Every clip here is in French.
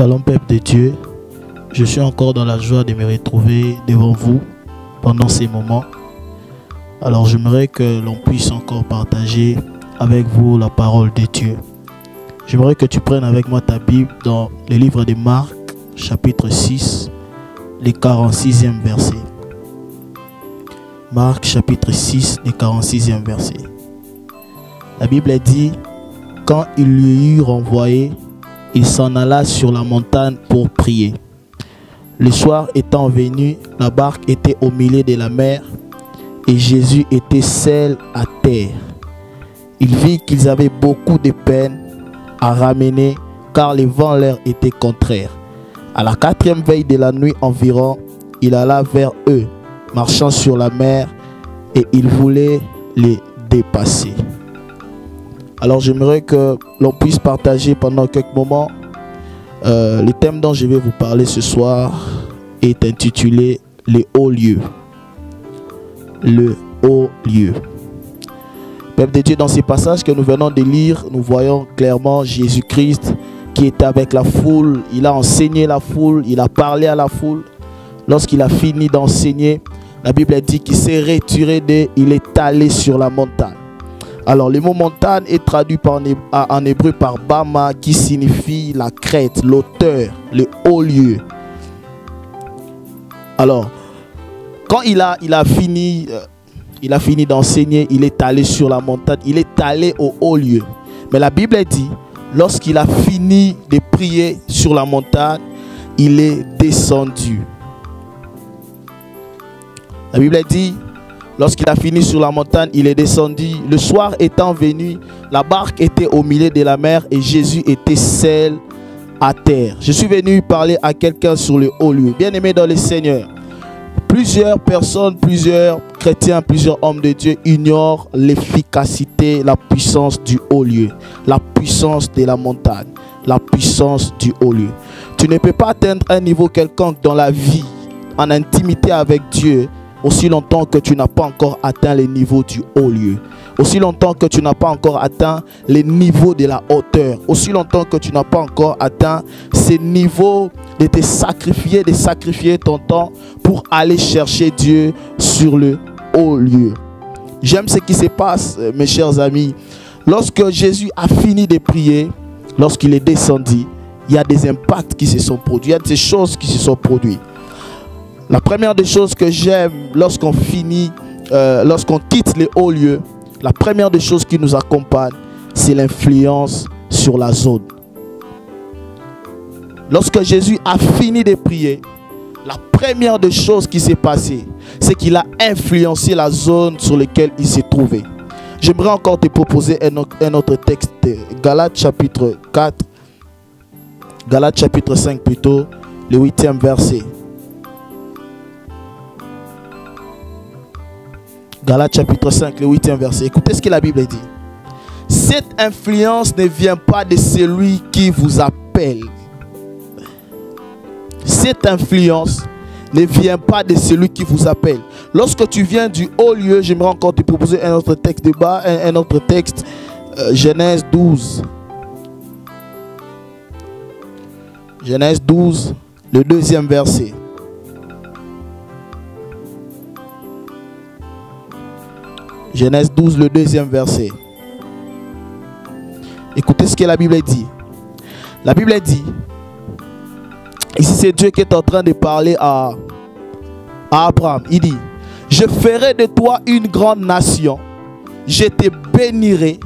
Shalom peuple de Dieu, je suis encore dans la joie de me retrouver devant vous pendant ces moments. Alors j'aimerais que l'on puisse encore partager avec vous la parole de Dieu. J'aimerais que tu prennes avec moi ta Bible dans le livre de Marc, chapitre 6, le 46e verset. Marc, chapitre 6, le 46e verset. La Bible dit, quand il lui eut renvoyé, il s'en alla sur la montagne pour prier. Le soir étant venu, la barque était au milieu de la mer et Jésus était seul à terre. Il vit qu'ils avaient beaucoup de peine à ramener car le vent leur était contraire. À la 4e veille de la nuit environ, il alla vers eux, marchant sur la mer, et il voulait les dépasser. Alors j'aimerais que l'on puisse partager pendant quelques moments. Le thème dont je vais vous parler ce soir est intitulé « Le haut lieu ». Le haut lieu. Peuple de Dieu, dans ces passages que nous venons de lire, nous voyons clairement Jésus-Christ qui était avec la foule. Il a enseigné la foule, il a parlé à la foule. Lorsqu'il a fini d'enseigner, la Bible dit qu'il s'est retiré il est allé sur la montagne. Alors le mot montagne est traduit en hébreu par Bama, qui signifie la crête, l'auteur, le haut lieu. Alors quand il a fini d'enseigner, il est allé sur la montagne, il est allé au haut lieu. Mais la Bible dit, lorsqu'il a fini de prier sur la montagne, il est descendu. La Bible dit, lorsqu'il a fini sur la montagne, il est descendu. Le soir étant venu, la barque était au milieu de la mer et Jésus était seul à terre. Je suis venu parler à quelqu'un sur le haut lieu. Bien-aimé dans le Seigneur, plusieurs personnes, plusieurs chrétiens, plusieurs hommes de Dieu ignorent l'efficacité, la puissance du haut lieu, la puissance de la montagne, la puissance du haut lieu. Tu ne peux pas atteindre un niveau quelconque dans la vie, en intimité avec Dieu, aussi longtemps que tu n'as pas encore atteint les niveaux du haut lieu. Aussi longtemps que tu n'as pas encore atteint les niveaux de la hauteur. Aussi longtemps que tu n'as pas encore atteint ces niveaux de te sacrifier, de sacrifier ton temps pour aller chercher Dieu sur le haut lieu. J'aime ce qui se passe, mes chers amis. Lorsque Jésus a fini de prier, lorsqu'il est descendu, il y a des impacts qui se sont produits. Il y a des choses qui se sont produites. La première des choses que j'aime lorsqu'on lorsqu'on quitte les hauts lieux, la première des choses qui nous accompagne, c'est l'influence sur la zone. Lorsque Jésus a fini de prier, la première des choses qui s'est passée, c'est qu'il a influencé la zone sur laquelle il s'est trouvé. J'aimerais encore te proposer un autre texte, Galates chapitre 4, Galates chapitre 5 plutôt, le 8e verset. Galates chapitre 5, le 8e verset. Écoutez ce que la Bible dit. Cette influence ne vient pas de celui qui vous appelle. Cette influence ne vient pas de celui qui vous appelle. Lorsque tu viens du haut lieu, j'aimerais encore te proposer un autre texte de bas, un autre texte, Genèse 12. Genèse 12, le 2e verset. Genèse 12, le 2e verset. Écoutez ce que la Bible dit. La Bible dit, ici c'est Dieu qui est en train de parler à Abraham. Il dit, je ferai de toi une grande nation, je te bénirai,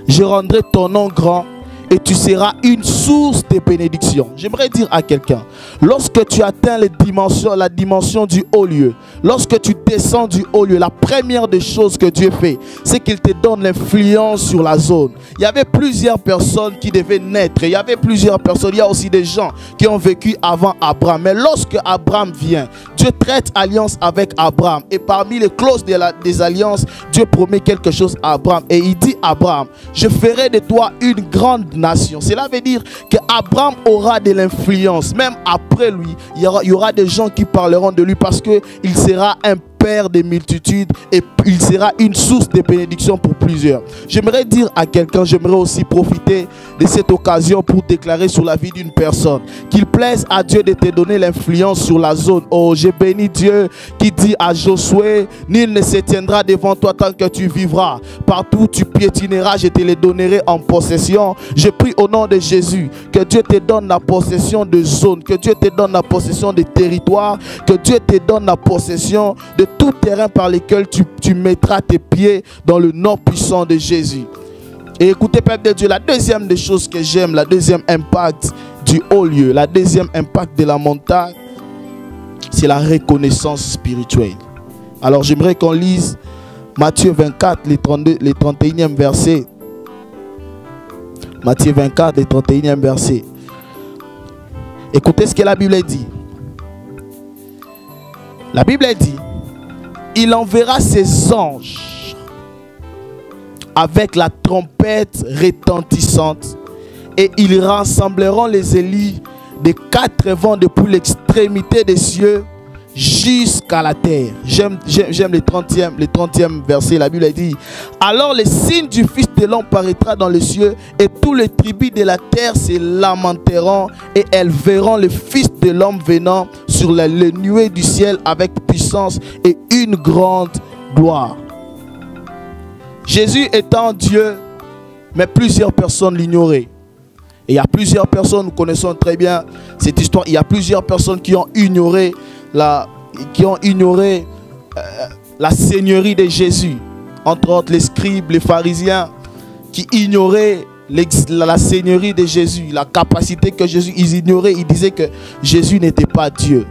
je rendrai ton nom grand et tu seras une source de bénédiction. J'aimerais dire à quelqu'un, lorsque tu atteins la dimension du haut lieu, lorsque tu descends du haut lieu, la première des choses que Dieu fait, c'est qu'il te donne l'influence sur la zone. Il y avait plusieurs personnes qui devaient naître. Il y avait plusieurs personnes. Il y a aussi des gens qui ont vécu avant Abraham. Mais lorsque Abraham vient, Dieu traite alliance avec Abraham. Et parmi les clauses des alliances, Dieu promet quelque chose à Abraham. Et il dit à Abraham, je ferai de toi une grande nation. Cela veut dire qu'Abraham aura de l'influence. Même après lui, il y aura des gens qui parleront de lui parce qu'il sera un père des multitudes et il sera une source de bénédiction pour plusieurs. J'aimerais dire à quelqu'un, j'aimerais aussi profiter de cette occasion pour déclarer sur la vie d'une personne qu'il plaise à Dieu de te donner l'influence sur la zone. Oh, j'ai béni Dieu qui dit à Josué, nul ne se tiendra devant toi tant que tu vivras. Partout où tu piétineras, je te les donnerai en possession. Je prie au nom de Jésus que Dieu te donne la possession de zones, que Dieu te donne la possession de territoires, que Dieu te donne la possession de tout terrain par lequel tu mettras tes pieds dans le nom puissant de Jésus. Et écoutez, peuple de Dieu, la deuxième des choses que j'aime, la deuxième impact du haut lieu, la deuxième impact de la montagne, c'est la reconnaissance spirituelle. Alors j'aimerais qu'on lise Matthieu 24, les 31e verset. Matthieu 24, les 31e verset. Écoutez ce que la Bible dit. La Bible dit, il enverra ses anges avec la trompette retentissante et ils rassembleront les élus des quatre vents depuis l'extrémité des cieux jusqu'à la terre. J'aime le 30e verset. La Bible dit, alors le signe du Fils de l'homme paraîtra dans les cieux et tous les tribus de la terre se lamenteront et elles verront le Fils de l'homme venant sur les nuées du ciel avec puissance et une grande gloire. Jésus étant Dieu, mais plusieurs personnes l'ignoraient. Et il y a plusieurs personnes, nous connaissons très bien cette histoire, il y a plusieurs personnes qui ont ignoré la seigneurie de Jésus. Entre autres les scribes, les pharisiens, qui ignoraient la seigneurie de Jésus, la capacité que Jésus, ils ignoraient, ils disaient que Jésus n'était pas Dieu.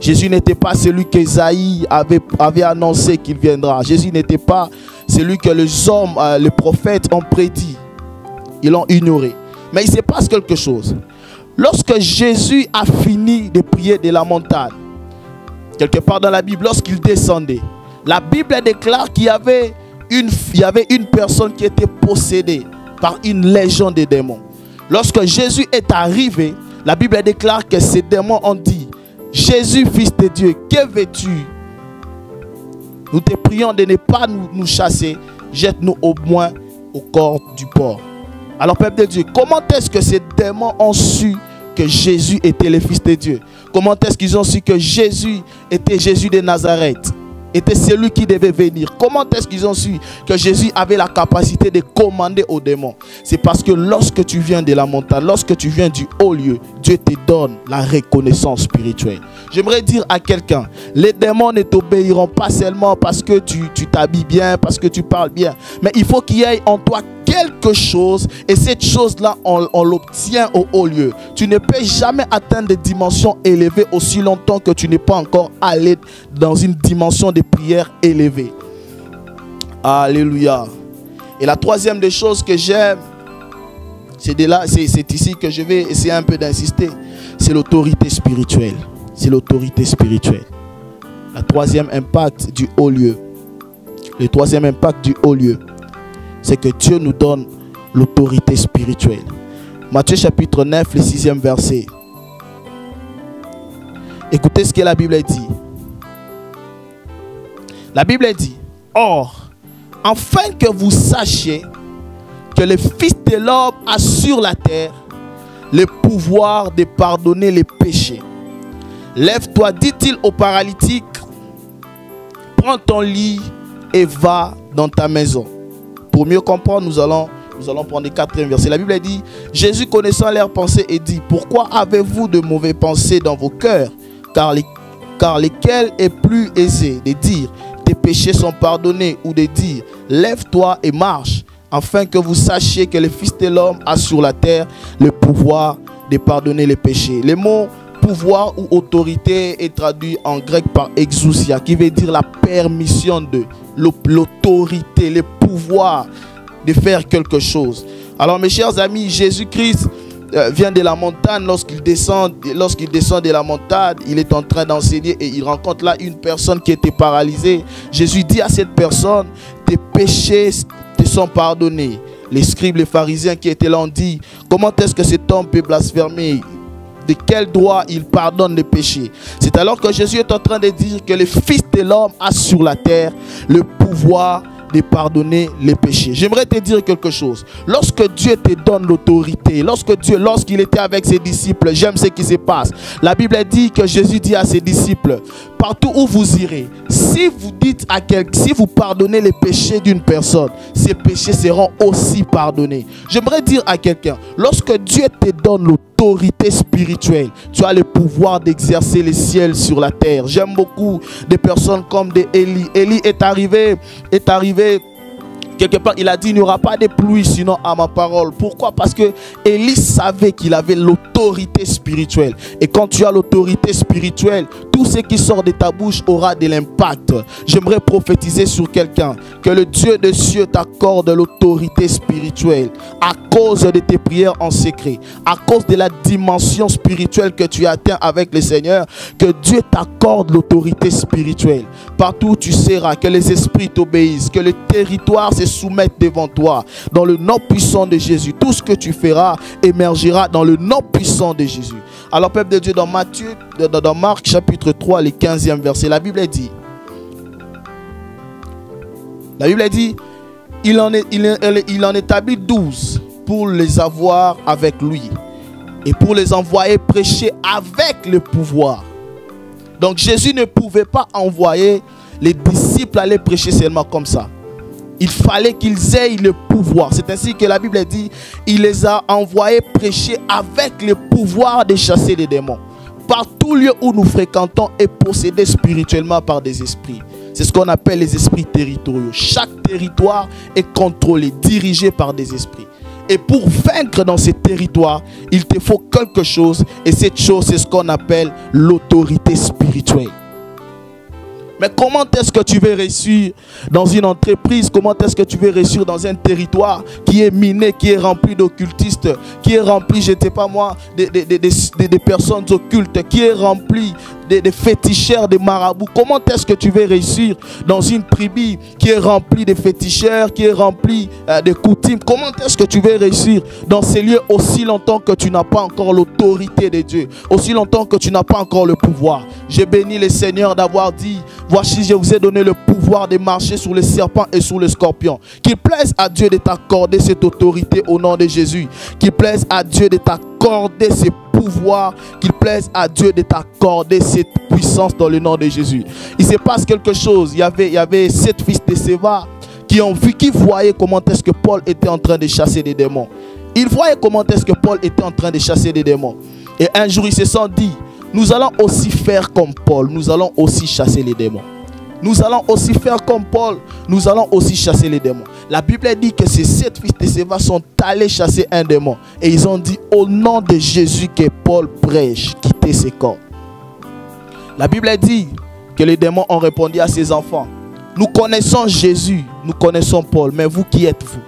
Jésus n'était pas celui qu'Ésaïe avait annoncé qu'il viendra. Jésus n'était pas celui que les hommes, les prophètes ont prédit. Ils l'ont ignoré. Mais il se passe quelque chose. Lorsque Jésus a fini de prier de la montagne, quelque part dans la Bible, lorsqu'il descendait, la Bible déclare qu'il y avait une personne qui était possédée par une légion de démons. Lorsque Jésus est arrivé, la Bible déclare que ces démons ont dit, Jésus, fils de Dieu, que veux-tu? Nous te prions de ne pas nous chasser, jette-nous au moins au corps du porc. Alors, peuple de Dieu, comment est-ce que ces démons ont su que Jésus était le Fils de Dieu? Comment est-ce qu'ils ont su que Jésus était Jésus de Nazareth, était celui qui devait venir? Comment est-ce qu'ils ont su que Jésus avait la capacité de commander aux démons? C'est parce que lorsque tu viens de la montagne, lorsque tu viens du haut lieu, Dieu te donne la reconnaissance spirituelle. J'aimerais dire à quelqu'un, les démons ne t'obéiront pas seulement parce que tu t'habilles bien, parce que tu parles bien, mais il faut qu'il y ait en toi quelque chose, et cette chose-là, on l'obtient au haut lieu. Tu ne peux jamais atteindre des dimensions élevées aussi longtemps que tu n'es pas encore allé dans une dimension de prière élevée. Alléluia. Et la troisième des choses que j'aime, c'est ici que je vais essayer un peu d'insister, c'est l'autorité spirituelle. C'est l'autorité spirituelle. Le troisième impact du haut lieu. Le troisième impact du haut lieu, c'est que Dieu nous donne l'autorité spirituelle. Matthieu chapitre 9, le 6e verset. Écoutez ce que la Bible dit. La Bible dit, or, afin que vous sachiez que le Fils de l'homme a sur la terre le pouvoir de pardonner les péchés. Lève-toi, dit-il au paralytique, prends ton lit et va dans ta maison. Pour mieux comprendre, nous allons prendre le 4e verset. La Bible dit, Jésus connaissant leurs pensées et dit, pourquoi avez-vous de mauvaises pensées dans vos cœurs? Car lesquels est plus aisé de dire, tes péchés sont pardonnés, ou de dire, lève-toi et marche, afin que vous sachiez que le Fils de l'homme a sur la terre le pouvoir de pardonner les péchés. Le mot pouvoir ou autorité est traduit en grec par exousia, qui veut dire la permission de, l'autorité, le pouvoir de faire quelque chose. Alors mes chers amis, Jésus-Christ vient de la montagne. Lorsqu'il descend de la montagne, il est en train d'enseigner et il rencontre là une personne qui était paralysée. Jésus dit à cette personne, tes péchés te sont pardonnés. Les scribes, les pharisiens qui étaient là ont dit, comment est-ce que cet homme peut blasphémer? De quel droit il pardonne les péchés? C'est alors que Jésus est en train de dire que le Fils de l'homme a sur la terre le pouvoir de pardonner les péchés. J'aimerais te dire quelque chose. Lorsque Dieu te donne l'autorité, lorsqu'il était avec ses disciples, j'aime ce qui se passe. La Bible dit que Jésus dit à ses disciples, partout où vous irez, si vous pardonnez les péchés d'une personne, ces péchés seront aussi pardonnés. J'aimerais dire à quelqu'un, lorsque Dieu te donne l'autorité spirituelle, tu as le pouvoir d'exercer les ciels sur la terre. J'aime beaucoup des personnes comme Élie. Élie est arrivé quelque part, il a dit, il n'y aura pas de pluie sinon à ma parole. Pourquoi? Parce que Élie savait qu'il avait l'autorité spirituelle. Et quand tu as l'autorité spirituelle, tout ce qui sort de ta bouche aura de l'impact. J'aimerais prophétiser sur quelqu'un que le Dieu des cieux t'accorde l'autorité spirituelle à cause de tes prières en secret, à cause de la dimension spirituelle que tu atteins avec le Seigneur, que Dieu t'accorde l'autorité spirituelle. Partout où tu seras, que les esprits t'obéissent, que le territoire se soumette devant toi, dans le nom puissant de Jésus. Tout ce que tu feras émergera dans le nom puissant de Jésus. Alors, peuple de Dieu, dans Marc chapitre 3, le 15e verset, la Bible dit, il en établit 12 pour les avoir avec lui et pour les envoyer prêcher avec le pouvoir. Donc Jésus ne pouvait pas envoyer les disciples aller prêcher seulement comme ça. Il fallait qu'ils aient le pouvoir. C'est ainsi que la Bible dit, il les a envoyés prêcher avec le pouvoir de chasser les démons. Par tout lieu où nous fréquentons est possédé spirituellement par des esprits. C'est ce qu'on appelle les esprits territoriaux. Chaque territoire est contrôlé, dirigé par des esprits. Et pour vaincre dans ces territoires, il te faut quelque chose. Et cette chose, c'est ce qu'on appelle l'autorité spirituelle. Mais comment est-ce que tu veux réussir dans une entreprise? Comment est-ce que tu veux réussir dans un territoire qui est miné, qui est rempli d'occultistes, qui est rempli, je ne sais pas moi, des personnes occultes, qui est rempli des féticheurs, des marabouts? Comment est-ce que tu veux réussir dans une tribu qui est remplie de féticheurs, qui est remplie de coutumes? Comment est-ce que tu veux réussir dans ces lieux aussi longtemps que tu n'as pas encore l'autorité de Dieu, aussi longtemps que tu n'as pas encore le pouvoir? J'ai béni le Seigneur d'avoir dit, voici je vous ai donné le pouvoir de marcher sur les serpents et sur les scorpions. Qu'il plaise à Dieu de t'accorder cette autorité au nom de Jésus. Qu'il plaise à Dieu de t'accorder ces pouvoirs. Qu'il plaise à Dieu de t'accorder cette puissance dans le nom de Jésus. Il se passe quelque chose. Il y avait 7 fils de Séva qui voyaient comment est-ce que Paul était en train de chasser des démons. Ils voyaient comment est-ce que Paul était en train de chasser des démons. Et un jour ils se sont dit, nous allons aussi faire comme Paul, nous allons aussi chasser les démons. Nous allons aussi faire comme Paul, nous allons aussi chasser les démons. La Bible dit que ces 7 fils de Séva sont allés chasser un démon. Et ils ont dit, au nom de Jésus que Paul prêche, quittez ses corps. La Bible dit que les démons ont répondu à ses enfants, nous connaissons Jésus, nous connaissons Paul, mais vous qui êtes-vous?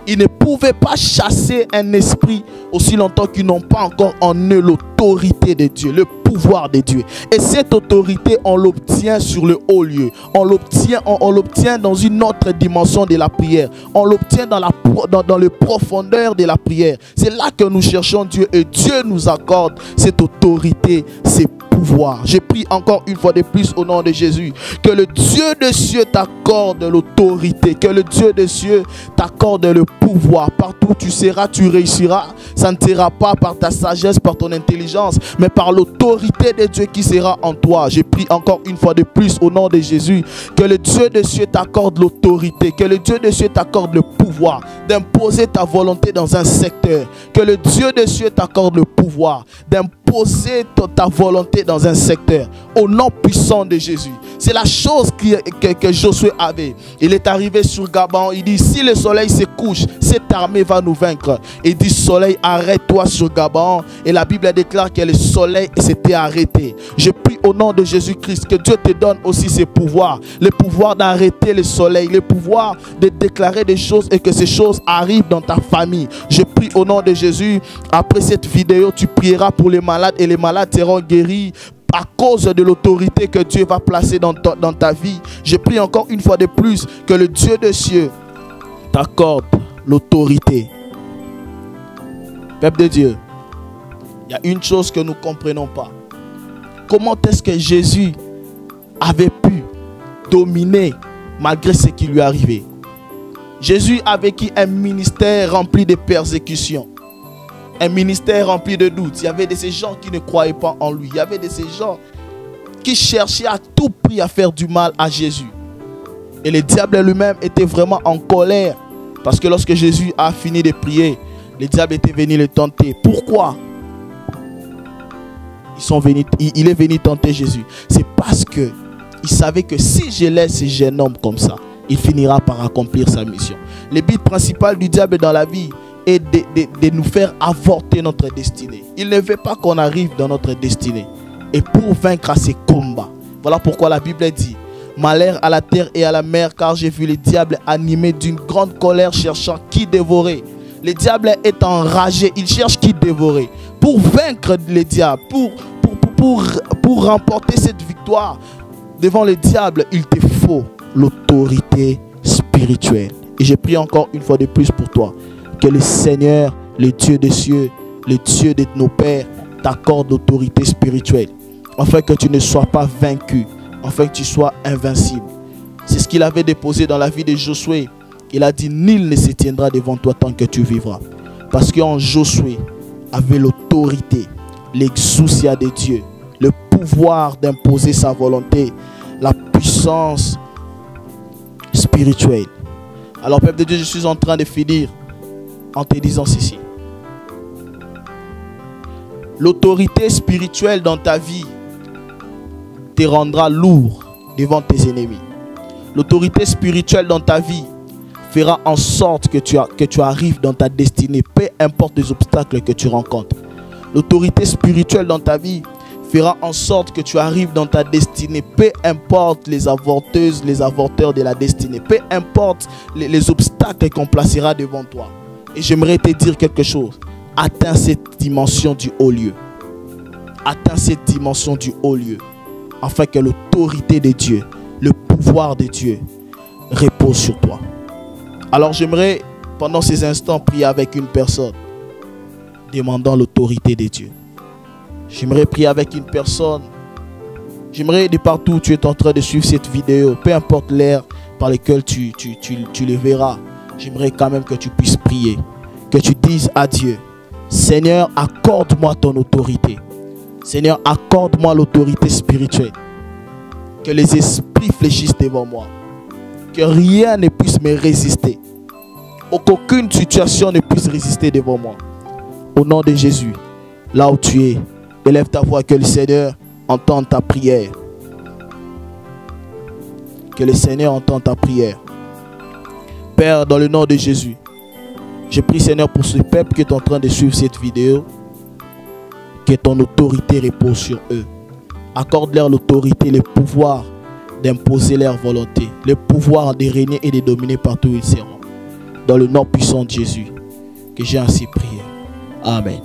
Ils ne pouvaient pas chasser un esprit aussi longtemps qu'ils n'ont pas encore en eux l'autorité de Dieu, le pouvoir de Dieu. Et cette autorité, on l'obtient sur le haut lieu. On l'obtient dans une autre dimension de la prière. On l'obtient dans les profondeurs de la prière. C'est là que nous cherchons Dieu et Dieu nous accorde cette autorité, ces pouvoirs. Je prie encore une fois de plus au nom de Jésus que le Dieu des cieux t'accorde l'autorité, que le Dieu des cieux t'accorde le pouvoir. Partout où tu seras, tu réussiras. Ça ne sera pas par ta sagesse, par ton intelligence, mais par l'autorité de Dieu qui sera en toi. Je prie encore une fois de plus au nom de Jésus que le Dieu des cieux t'accorde l'autorité, que le Dieu des cieux t'accorde le pouvoir d'imposer ta volonté dans un secteur, que le Dieu des cieux t'accorde le pouvoir d'imposer ta volonté dans un secteur au nom puissant de Jésus. C'est la chose que Josué avait. Il est arrivé sur Gabaon, il dit, si le soleil se couche, cette armée va nous vaincre. Il dit, soleil, arrête-toi sur Gabaon. Et la Bible déclare que le soleil s'était arrêté. Je prie au nom de Jésus-Christ que Dieu te donne aussi ces pouvoirs. Le pouvoir d'arrêter le soleil, le pouvoir de déclarer des choses et que ces choses arrivent dans ta famille. Je prie au nom de Jésus. Après cette vidéo, tu prieras pour les malades et les malades seront guéris à cause de l'autorité que Dieu va placer dans ta vie. Je prie encore une fois de plus que le Dieu des cieux t'accorde l'autorité. Peuple de Dieu, Il y a une chose que nous ne comprenons pas. Comment est-ce que Jésus avait pu dominer malgré ce qui lui arrivait? Jésus a vécu un ministère rempli de persécutions. Un ministère rempli de doutes. Il y avait de ces gens qui ne croyaient pas en lui. Il y avait de ces gens qui cherchaient à tout prix à faire du mal à Jésus. Et le diable lui-même était vraiment en colère. Parce que lorsque Jésus a fini de prier, le diable était venu le tenter. Pourquoi? Il est venu tenter Jésus. C'est parce qu'il savait que si je laisse ce jeune homme comme ça, il finira par accomplir sa mission. Le but principal du diable dans la vie est de nous faire avorter notre destinée. Il ne veut pas qu'on arrive dans notre destinée. Et pour vaincre à ces combats, voilà pourquoi la Bible dit: malheur à la terre et à la mer, car j'ai vu le diable animé d'une grande colère cherchant qui dévorer. Le diable est enragé, il cherche qui dévorer. Pour vaincre le diable, pour remporter cette victoire devant le diable, il te faut l'autorité spirituelle. Et je prie encore une fois de plus pour toi, que le Seigneur, le Dieu des cieux, le Dieu de nos pères, t'accorde l'autorité spirituelle, afin que tu ne sois pas vaincu, afin que tu sois invincible. C'est ce qu'il avait déposé dans la vie de Josué. Il a dit: nul ne se tiendra devant toi tant que tu vivras. Parce qu'en Josué avait l'autorité, l'exousia de Dieu, le pouvoir d'imposer sa volonté, la puissance spirituelle. Alors, peuple de Dieu, je suis en train de finir en te disant ceci. L'autorité spirituelle dans ta vie te rendra lourd devant tes ennemis. L'autorité spirituelle dans ta vie fera en sorte que tu arrives dans ta destinée, peu importe les obstacles que tu rencontres. L'autorité spirituelle dans ta vie fera en sorte que tu arrives dans ta destinée, peu importe les avorteuses, les avorteurs de la destinée, peu importe les obstacles qu'on placera devant toi. Et j'aimerais te dire quelque chose. Atteins cette dimension du haut lieu. Atteins cette dimension du haut lieu, afin que l'autorité de Dieu, le pouvoir de Dieu repose sur toi. Alors j'aimerais, pendant ces instants, prier avec une personne, demandant l'autorité de Dieu. J'aimerais prier avec une personne. J'aimerais, de partout où tu es en train de suivre cette vidéo, peu importe l'ère par laquelle tu le verras, j'aimerais quand même que tu puisses prier. Que tu dises à Dieu: Seigneur, accorde-moi ton autorité. Seigneur, accorde-moi l'autorité spirituelle. Que les esprits fléchissent devant moi. Que rien ne puisse me résister. Qu'aucune situation ne puisse résister devant moi. Au nom de Jésus, là où tu es, élève ta voix, que le Seigneur entende ta prière. Que le Seigneur entende ta prière. Père, dans le nom de Jésus, je prie, Seigneur, pour ce peuple qui est en train de suivre cette vidéo, que ton autorité repose sur eux. Accorde-leur l'autorité, le pouvoir d'imposer leur volonté, le pouvoir de régner et de dominer partout où ils seront. Dans le nom puissant de Jésus, que j'ai ainsi prié. Amen.